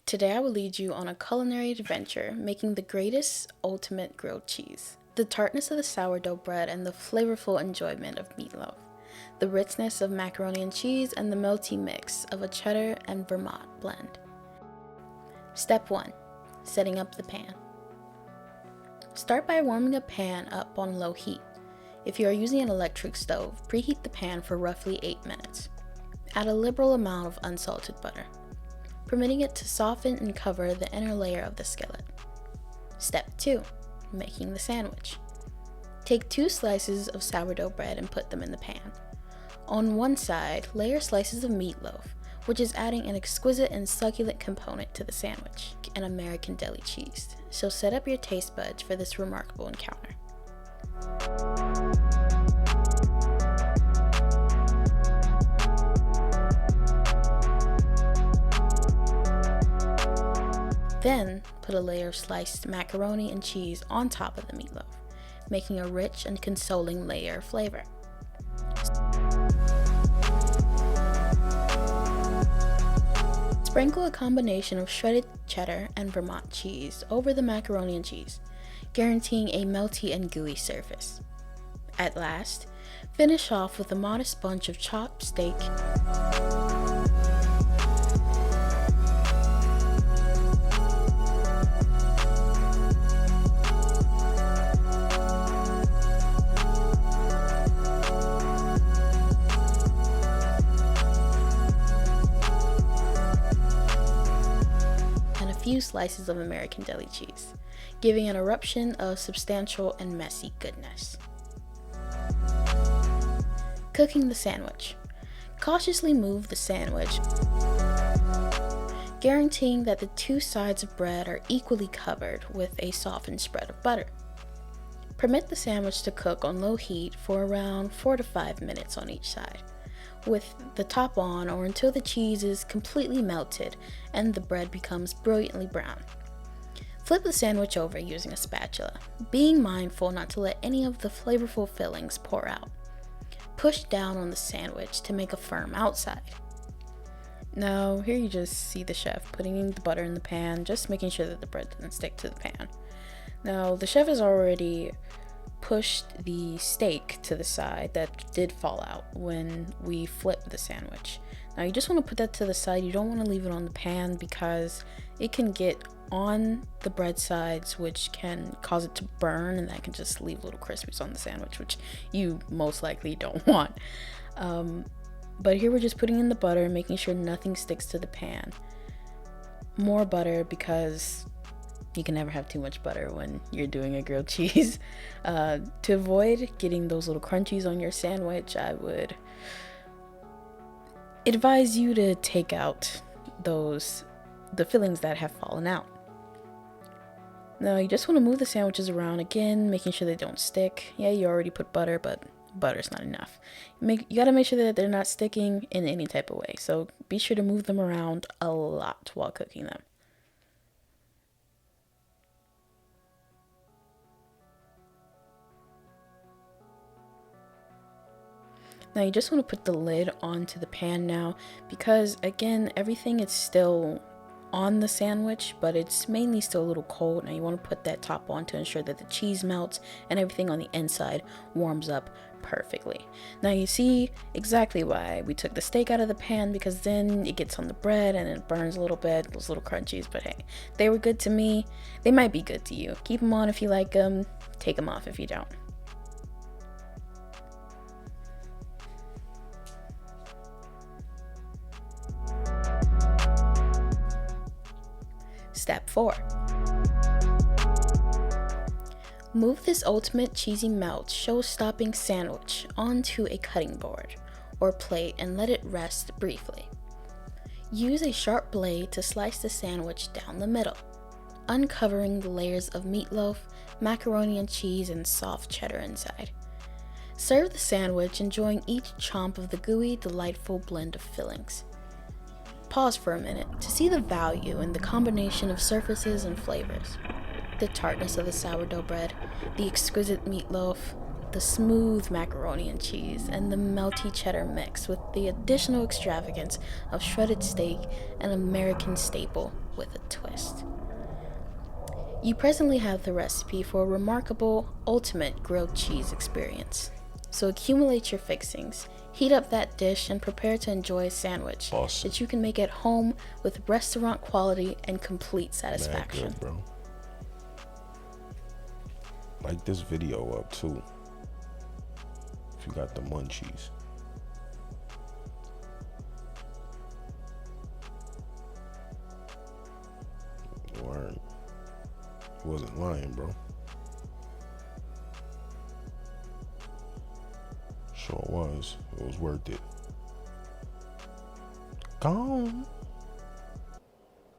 Today I will lead you on a culinary adventure making the greatest ultimate grilled cheese. The tartness of the sourdough bread and the flavorful enjoyment of meatloaf. The richness of macaroni and cheese and the melty mix of a cheddar and Vermont blend. Step 1. Setting up the pan. Start by warming a pan up on low heat. If you are using an electric stove, preheat the pan for roughly 8 minutes. Add a liberal amount of unsalted butter, permitting it to soften and cover the inner layer of the skillet. Step 2. Making the sandwich. Take 2 slices of sourdough bread and put them in the pan. On one side, layer slices of meatloaf, which is adding an exquisite and succulent component to the sandwich, and American deli cheese. So set up your taste buds for this remarkable encounter. Then, put a layer of sliced macaroni and cheese on top of the meatloaf, making a rich and consoling layer of flavor. Sprinkle a combination of shredded cheddar and Vermont cheese over the macaroni and cheese, guaranteeing a melty and gooey surface. At last, finish off with a modest bunch of chopped steak, few slices of American deli cheese, giving an eruption of substantial and messy goodness. Cooking the sandwich. Cautiously move the sandwich, guaranteeing that the 2 sides of bread are equally covered with a softened spread of butter. Permit the sandwich to cook on low heat for around 4 to 5 minutes on each side, with the top on or until the cheese is completely melted and the bread becomes brilliantly brown. Flip the sandwich over using a spatula, being mindful not to let any of the flavorful fillings pour out. Push down on the sandwich to make a firm outside. Now, here you just see the chef putting the butter in the pan, just making sure that the bread doesn't stick to the pan. Now, the chef has already pushed the steak to the side that did fall out when we flipped the sandwich. Now you just want to put that to the side. You don't want to leave it on the pan because it can get on the bread sides, which can cause it to burn, and that can just leave little crispies on the sandwich, which you most likely don't want. But here we're just putting in the butter, making sure nothing sticks to the pan. More butter because you can never have too much butter when you're doing a grilled cheese. To avoid getting those little crunchies on your sandwich, I would advise you to take out the fillings that have fallen out. Now you just want to move the sandwiches around again, making sure they don't stick. Yeah, you already put butter, but butter's not enough. You gotta make sure that they're not sticking in any type of way. So be sure to move them around a lot while cooking them. Now you just want to put the lid onto the pan now because again, everything is still on the sandwich, but it's mainly still a little cold. Now you want to put that top on to ensure that the cheese melts and everything on the inside warms up perfectly. Now you see exactly why we took the steak out of the pan, because then it gets on the bread and it burns a little bit, those little crunchies, but hey, they were good to me. They might be good to you. Keep them on if you like them, take them off if you don't. Step 4. Move this ultimate cheesy melt show-stopping sandwich onto a cutting board or plate and let it rest briefly. Use a sharp blade to slice the sandwich down the middle, uncovering the layers of meatloaf, macaroni and cheese, and soft cheddar inside. Serve the sandwich, enjoying each chomp of the gooey, delightful blend of fillings. Pause for a minute to see the value in the combination of surfaces and flavors. The tartness of the sourdough bread, the exquisite meatloaf, the smooth macaroni and cheese and the melty cheddar mix with the additional extravagance of shredded steak, an American staple with a twist. You presently have the recipe for a remarkable, ultimate grilled cheese experience. So accumulate your fixings, heat up that dish, and prepare to enjoy a sandwich that you can make at home with restaurant quality and complete satisfaction. Mad good, bro. Like this video up too, if you got the munchies. Word. He wasn't lying, bro. Sure was. It was worth it. Gone.